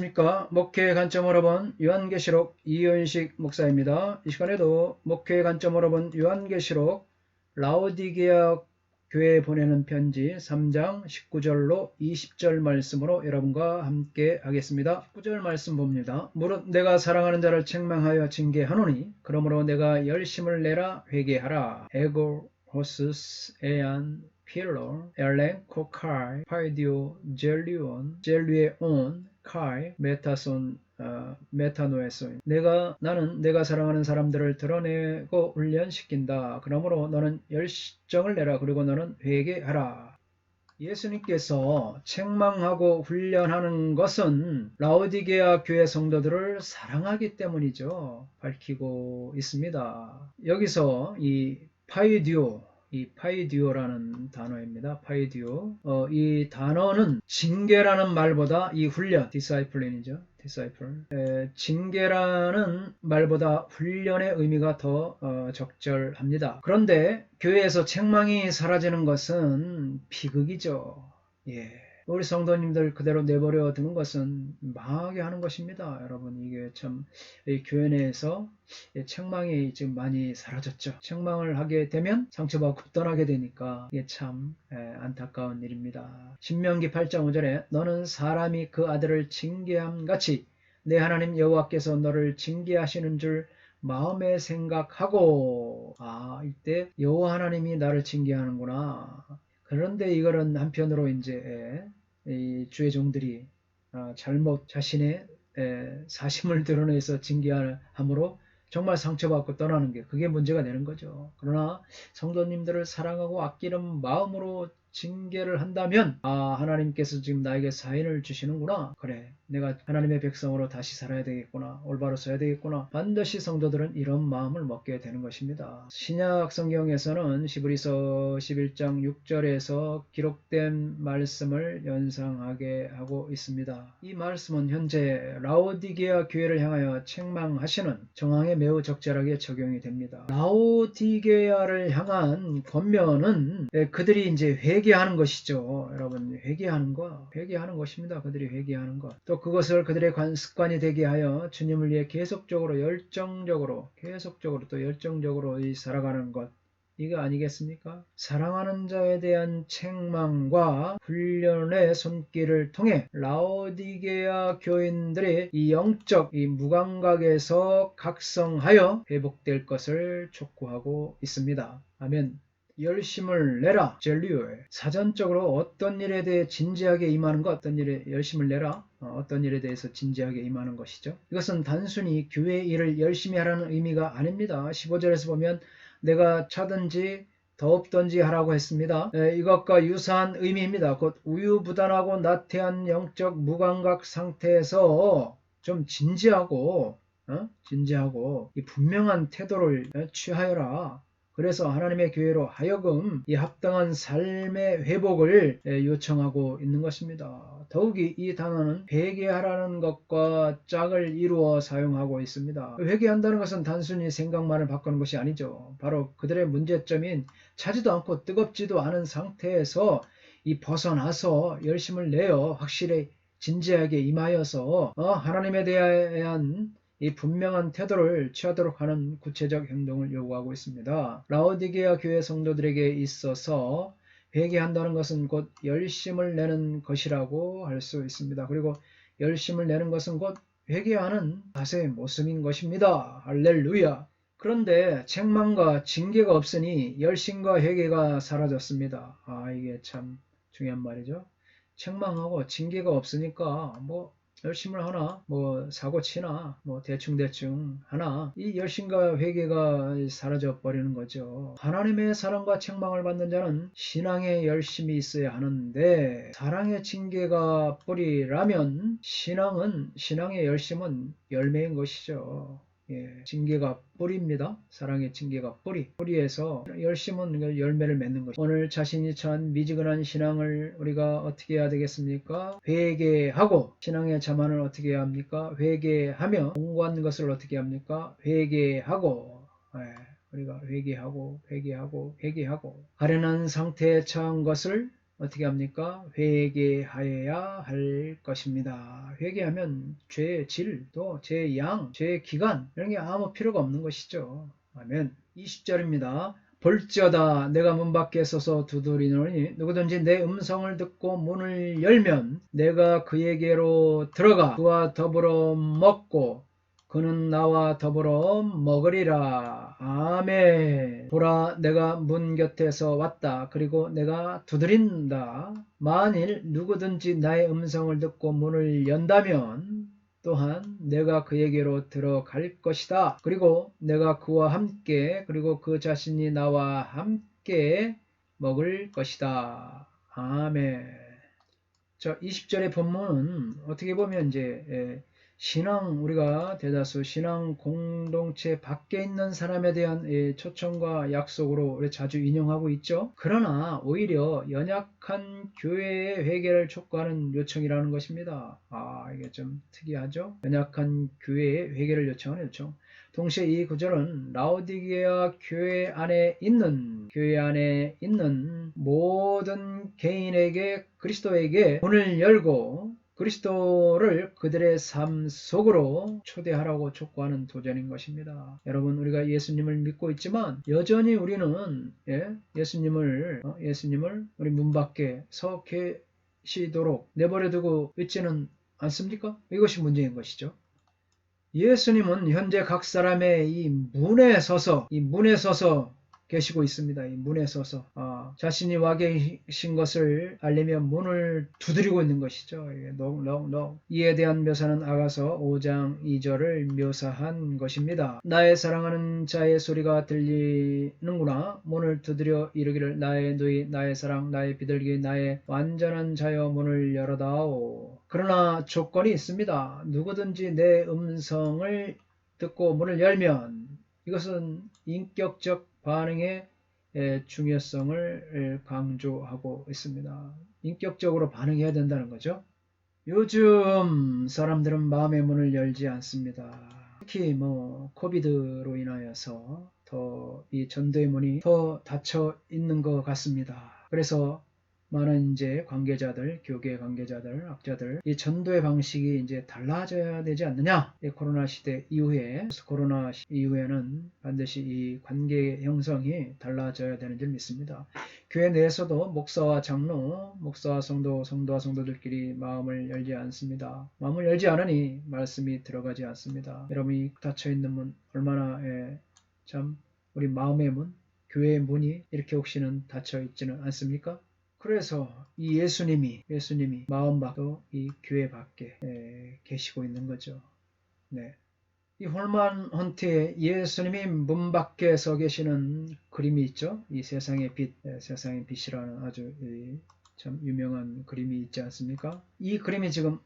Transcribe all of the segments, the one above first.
안녕하십니까. 목회의 관점으로 본 요한계시록 이윤식 목사입니다. 이 시간에도 목회의 관점으로 본 요한계시록 라오디게아 교회에 보내는 편지 3장 19절로 20절 말씀으로 여러분과 함께 하겠습니다. 19절 말씀 봅니다. 무릇 내가 사랑하는 자를 책망하여 징계하노니 그러므로 내가 열심을 내라 회개하라. 에고 호스스 에안 필로 엘렌 코카이 파이디오 젤리온 젤리에온 카이 메타손 메타노에손 나는 내가 사랑하는 사람들을 드러내고 훈련시킨다. 그러므로 너는 열정을 내라. 그리고 너는 회개하라. 예수님께서 책망하고 훈련하는 것은 라오디게아 교회 성도들을 사랑하기 때문이죠. 밝히고 있습니다. 여기서 이 파이디오라는 단어입니다. 파이디오. 이 단어는 징계라는 말보다 이 훈련, 디사이플린이죠. 징계라는 말보다 훈련의 의미가 더 적절합니다. 그런데 교회에서 책망이 사라지는 것은 비극이죠. 우리 성도님들 그대로 내버려 두는 것은 망하게 하는 것입니다. 여러분, 이게 참 교회 내에서 책망이 지금 많이 사라졌죠. 책망을 하게 되면 상처받고 떠나게 되니까 이게 참 안타까운 일입니다. 신명기 8장 5절에 너는 사람이 그 아들을 징계함 같이 내 하나님 여호와께서 너를 징계하시는 줄 마음에 생각하고, 이때 여호와 하나님이 나를 징계하는구나. 그런데 이거는 한편으로 이제 이 주의 종들이 잘못 자신의 사심을 드러내서 징계함으로 정말 상처받고 떠나는 게 그게 문제가 되는 거죠. 그러나 성도님들을 사랑하고 아끼는 마음으로 징계를 한다면 하나님께서 지금 나에게 사인을 주시는구나. 그래, 내가 하나님의 백성으로 다시 살아야 되겠구나. 올바로 써야 되겠구나. 반드시 성도들은 이런 마음을 먹게 되는 것입니다. 신약 성경에서는 히브리서 11장 6절에서 기록된 말씀을 연상하게 하고 있습니다. 이 말씀은 현재 라오디게아 교회를 향하여 책망하시는 정황에 매우 적절하게 적용이 됩니다. 라오디게아를 향한 권면은 그들이 이제 회개하는 것이죠. 여러분, 회개하는 것입니다. 그들이 회개하는 것. 또 그것을 그들의 습관이 되게 하여 주님을 위해 계속적으로 열정적으로 살아가는 것. 이거 아니겠습니까? 사랑하는 자에 대한 책망과 훈련의 손길을 통해 라오디게아 교인들의 이 영적 무감각에서 각성하여 회복될 것을 촉구하고 있습니다. 아멘. 열심을 내라. 젤리오에 사전적으로 어떤 일에 대해 진지하게 임하는 것, 어떤 일에 열심을 내라. 어떤 일에 대해서 진지하게 임하는 것이죠. 이것은 단순히 교회 일을 열심히 하라는 의미가 아닙니다. 15절에서 보면 내가 차든지 더없던지 하라고 했습니다. 이것과 유사한 의미입니다. 곧 우유부단하고 나태한 영적 무감각 상태에서 좀 진지하고 이 분명한 태도를 취하여라. 그래서 하나님의 교회로 하여금 이 합당한 삶의 회복을 요청하고 있는 것입니다. 더욱이 이 단어는 회개하라는 것과 짝을 이루어 사용하고 있습니다. 회개한다는 것은 단순히 생각만을 바꾸는 것이 아니죠. 바로 그들의 문제점인 차지도 않고 뜨겁지도 않은 상태에서 이 벗어나서 열심을 내어 확실히 진지하게 임하여서 하나님에 대한 이 분명한 태도를 취하도록 하는 구체적 행동을 요구하고 있습니다. 라오디게아 교회 성도들에게 있어서 회개한다는 것은 곧 열심을 내는 것이라고 할 수 있습니다. 그리고 열심을 내는 것은 곧 회개하는 자세의 모습인 것입니다. 할렐루야. 그런데 책망과 징계가 없으니 열심과 회개가 사라졌습니다. 이게 참 중요한 말이죠. 책망하고 징계가 없으니까 열심을 하나, 사고 치나, 대충 하나, 이 열심과 회개가 사라져 버리는 거죠. 하나님의 사랑과 책망을 받는 자는 신앙에 열심이 있어야 하는데, 사랑의 징계가 뿌리라면 신앙의 열심은 열매인 것이죠. 징계가 뿌리입니다. 사랑의 징계가 뿌리에서 열심은 열매를 맺는 것입니다. 오늘 자신이 처한 미지근한 신앙을 우리가 어떻게 해야 되겠습니까? 회개하고, 신앙의 자만을 어떻게 해야 합니까? 회개하며, 공고한 것을 어떻게 합니까? 회개하고, 우리가 회개하고 아련한 상태에 처한 것을 어떻게 합니까? 회개하여야 할 것입니다. 회개하면 죄의 질, 또 죄의 양, 죄의 기간 이런 게 아무 필요가 없는 것이죠. 아멘. 20절입니다. 볼지어다 내가 문 밖에 서서 두드리노니 누구든지 내 음성을 듣고 문을 열면 내가 그에게로 들어가 그와 더불어 먹고 그는 나와 더불어 먹으리라. 아멘. 보라 내가 문 곁에서 왔다. 그리고 내가 두드린다. 만일 누구든지 나의 음성을 듣고 문을 연다면 또한 내가 그에게로 들어갈 것이다. 그리고 내가 그와 함께 그리고 그 자신이 나와 함께 먹을 것이다. 아멘. 자, 20절의 본문은 어떻게 보면 이제 신앙, 우리가 대다수 신앙 공동체 밖에 있는 사람에 대한 초청과 약속으로 우리 자주 인용하고 있죠. 그러나 오히려 연약한 교회의 회개를 촉구하는 요청이라는 것입니다. 이게 좀 특이하죠. 연약한 교회의 회개를 요청하는 요청. 동시에 이 구절은 라오디게아 교회 안에 있는 모든 개인에게 그리스도에게 문을 열고 그리스도를 그들의 삶 속으로 초대하라고 촉구하는 도전인 것입니다. 여러분, 우리가 예수님을 믿고 있지만 여전히 우리는 예수님을 우리 문 밖에 서 계시도록 내버려두고 있지는 않습니까? 이것이 문제인 것이죠. 예수님은 현재 각 사람의 이 문에 서서 계시고 있습니다. 이 문에 서서 자신이 와 계신 것을 알리며 문을 두드리고 있는 것이죠. 이에 대한 묘사는 아가서 5장 2절을 묘사한 것입니다. 나의 사랑하는 자의 소리가 들리는구나. 문을 두드려 이르기를 나의 누이 나의 사랑 나의 비둘기 나의 완전한 자여 문을 열어다오. 그러나 조건이 있습니다. 누구든지 내 음성을 듣고 문을 열면 이것은 인격적 반응의 중요성을 강조하고 있습니다. 인격적으로 반응해야 된다는 거죠. 요즘 사람들은 마음의 문을 열지 않습니다. 특히 코비드로 인하여서 더 이 전도의 문이 더 닫혀 있는 것 같습니다. 그래서 많은 이제 관계자들, 교계 관계자들, 학자들, 이 전도의 방식이 이제 달라져야 되지 않느냐? 코로나 시대 이후에, 코로나 이후에는 반드시 이 관계 형성이 달라져야 되는 줄 믿습니다. 교회 내에서도 목사와 장로, 목사와 성도, 성도와 성도들끼리 마음을 열지 않습니다. 마음을 열지 않으니 말씀이 들어가지 않습니다. 여러분이 닫혀있는 문, 얼마나 참 우리 마음의 문, 교회의 문이 이렇게 혹시는 닫혀있지는 않습니까? 그래서 이 예수님이 마음 밖도 이 교회 밖에 계시고 있는 거죠. 네. 이 홀만 헌트에 예수님이 문 밖에 서 계시는 그림이 있죠. 이 세상의 빛, 세상의 빛이라는 아주 참 유명한 그림이 있지 않습니까? 이 그림이 지금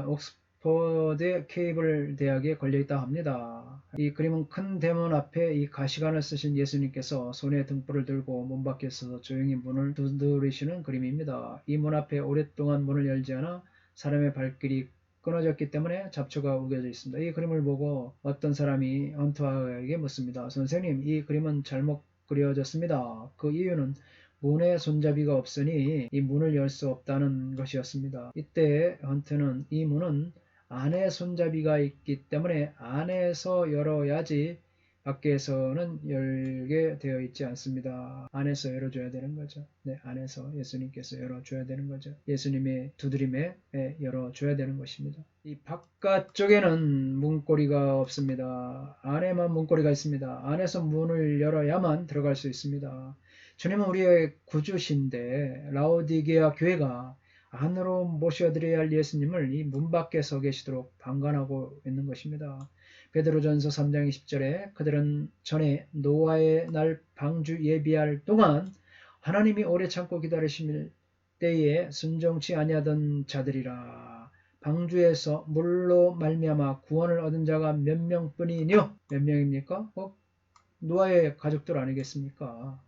옥스퍼드 케이블 대학에 걸려있다 합니다. 이 그림은 큰 대문 앞에 이 가시관을 쓰신 예수님께서 손에 등불을 들고 문 밖에 서서 조용히 문을 두드리시는 그림입니다. 이 문 앞에 오랫동안 문을 열지 않아 사람의 발길이 끊어졌기 때문에 잡초가 우겨져 있습니다. 이 그림을 보고 어떤 사람이 헌트에게 묻습니다. 선생님, 이 그림은 잘못 그려졌습니다. 그 이유는 문에 손잡이가 없으니 이 문을 열 수 없다는 것이었습니다. 이때 헌트는 이 문은 안에 손잡이가 있기 때문에 안에서 열어야지 밖에서는 열게 되어 있지 않습니다. 안에서 열어줘야 되는 거죠. 네, 안에서 예수님께서 열어줘야 되는 거죠. 예수님의 두드림에 열어줘야 되는 것입니다. 이 바깥쪽에는 문고리가 없습니다. 안에만 문고리가 있습니다. 안에서 문을 열어야만 들어갈 수 있습니다. 주님은 우리의 구주신데 라오디게아 교회가 안으로 모셔드려야 할 예수님을 이 문 밖에 서 계시도록 방관하고 있는 것입니다. 베드로전서 3장 20절에 그들은 전에 노아의 날 방주 예비할 동안 하나님이 오래 참고 기다리실 때에 순종치 아니하던 자들이라. 방주에서 물로 말미암아 구원을 얻은 자가 몇 명뿐이뇨? 몇 명입니까? 노아의 가족들 아니겠습니까?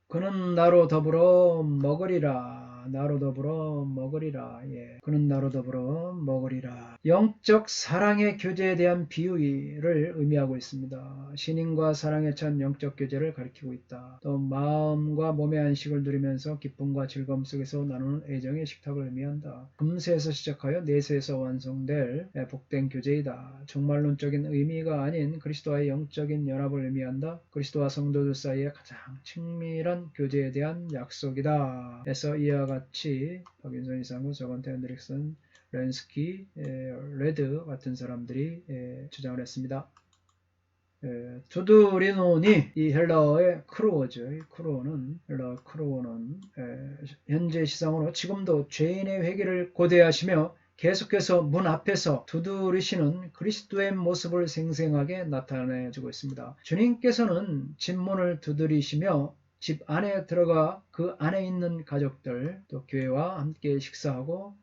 그는 나로 더불어 먹으리라. 나로 더불어 먹으리라. 예, 그는 나로 더불어 먹으리라. 영적 사랑의 교제에 대한 비유를 의미하고 있습니다. 신인과 사랑에 찬 영적 교제를 가리키고 있다. 또 마음과 몸의 안식을 누리면서 기쁨과 즐거움 속에서 나누는 애정의 식탁을 의미한다. 금세에서 시작하여 내세에서 완성될 복된 교제이다. 종말론적인 의미가 아닌 그리스도와의 영적인 연합을 의미한다. 그리스도와 성도들 사이에 가장 친밀한 교제에 대한 약속이다. 그래서 이와 같이 박윤선 이상구, 저건태 앤드릭슨, 렌스키, 레드 같은 사람들이 주장을 했습니다. 두드리노니 이 헬라어의 크루어죠. 헬라어 크루어는 현재 시상으로 지금도 죄인의 회개를 고대하시며 계속해서 문 앞에서 두드리시는 그리스도의 모습을 생생하게 나타내주고 있습니다. 주님께서는 집 문을 두드리시며 집 안에 들어가 그 안에 있는 가족들 또 교회와 함께 식사하고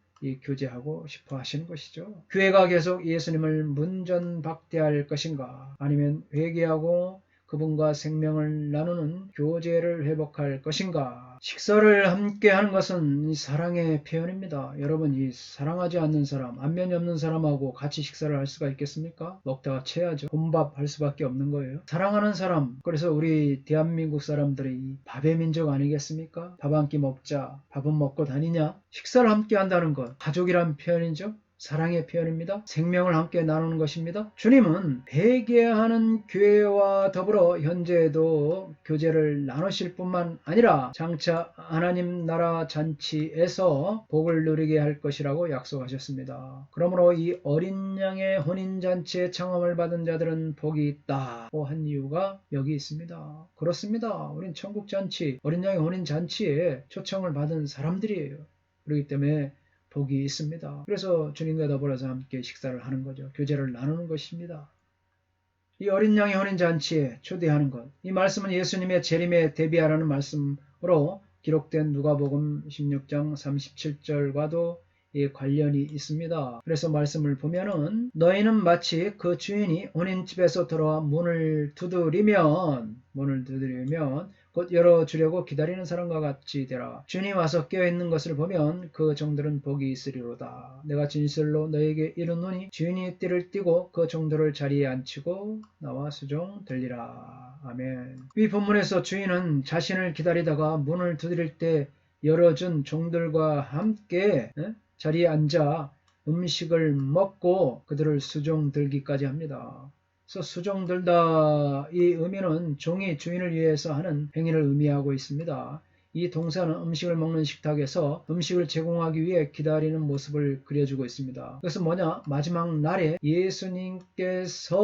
교제하고 싶어 하시는 것이죠. 교회가 계속 예수님을 문전박대할 것인가 아니면 회개하고 그분과 생명을 나누는 교제를 회복할 것인가. 식사를 함께 하는 것은 사랑의 표현입니다. 여러분, 이 사랑하지 않는 사람, 안면이 없는 사람하고 같이 식사를 할 수가 있겠습니까? 먹다가 체하죠. 혼밥 할 수밖에 없는 거예요. 사랑하는 사람, 그래서 우리 대한민국 사람들이 밥의 민족 아니겠습니까? 밥 한 끼 먹자, 밥은 먹고 다니냐? 식사를 함께 한다는 것, 가족이란 표현이죠. 사랑의 표현입니다. 생명을 함께 나누는 것입니다. 주님은 회개하는 교회와 더불어 현재에도 교제를 나누실 뿐만 아니라 장차 하나님 나라 잔치에서 복을 누리게 할 것이라고 약속하셨습니다. 그러므로 이 어린 양의 혼인잔치의 청함을 받은 자들은 복이 있다고 한 이유가 여기 있습니다. 그렇습니다. 우린 천국잔치, 어린 양의 혼인잔치에 초청을 받은 사람들이에요. 그렇기 때문에 복이 있습니다. 그래서 주님과 더불어서 함께 식사를 하는 거죠. 교제를 나누는 것입니다. 이 어린 양의 혼인잔치에 초대하는 것. 이 말씀은 예수님의 재림에 대비하라는 말씀으로 기록된 누가복음 16장 37절과도 관련이 있습니다. 그래서 말씀을 보면은 너희는 마치 그 주인이 혼인집에서 들어와 문을 두드리면 곧 열어주려고 기다리는 사람과 같이 되라. 주인이 와서 깨어있는 것을 보면 그 종들은 복이 있으리로다. 내가 진실로 너에게 이르노니 주인이 띠를 띠고 그 종들을 자리에 앉히고 나와 수종 들리라. 아멘. 이 본문에서 주인은 자신을 기다리다가 문을 두드릴 때 열어준 종들과 함께 자리에 앉아 음식을 먹고 그들을 수종 들기까지 합니다. 그래서 수종 들다 이 의미는 종이 주인을 위해서 하는 행위를 의미하고 있습니다. 이 동사는 음식을 먹는 식탁에서 음식을 제공하기 위해 기다리는 모습을 그려주고 있습니다. 그래서 뭐냐? 마지막 날에 예수님께서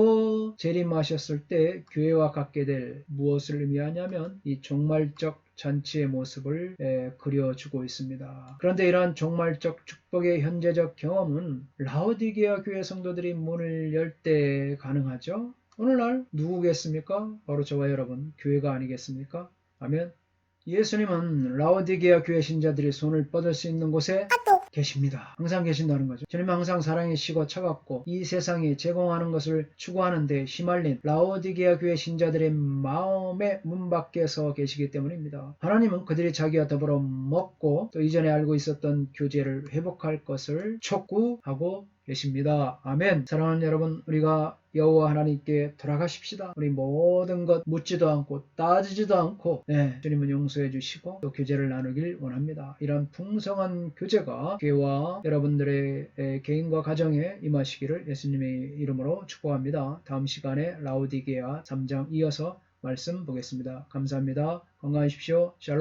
재림하셨을 때 교회와 갖게 될 무엇을 의미하냐면 이 종말적 잔치의 모습을 그려주고 있습니다. 그런데 이러한 종말적 축복의 현재적 경험은 라오디게아 교회 성도들이 문을 열 때 가능하죠. 오늘날 누구겠습니까? 바로 저와 여러분, 교회가 아니겠습니까? 아멘. 예수님은 라오디게아 교회 신자들이 손을 뻗을 수 있는 곳에 계십니다. 항상 계신다는 거죠. 주님은 항상 사랑이 식어 차갑고 이 세상이 제공하는 것을 추구하는 데 휘말린 라오디게아 교회 신자들의 마음의 문 밖에 서 계시기 때문입니다. 하나님은 그들이 자기와 더불어 먹고 또 이전에 알고 있었던 교제를 회복할 것을 촉구하고 계십니다. 아멘. 사랑하는 여러분, 우리가 여호와 하나님께 돌아가십시다. 우리 모든 것 묻지도 않고 따지지도 않고 주님은 용서해 주시고 또 교제를 나누길 원합니다. 이런 풍성한 교제가 교회와 여러분들의 개인과 가정에 임하시기를 예수님의 이름으로 축복합니다. 다음 시간에 라오디게아 3장 이어서 말씀 보겠습니다. 감사합니다. 건강하십시오. 샬롬.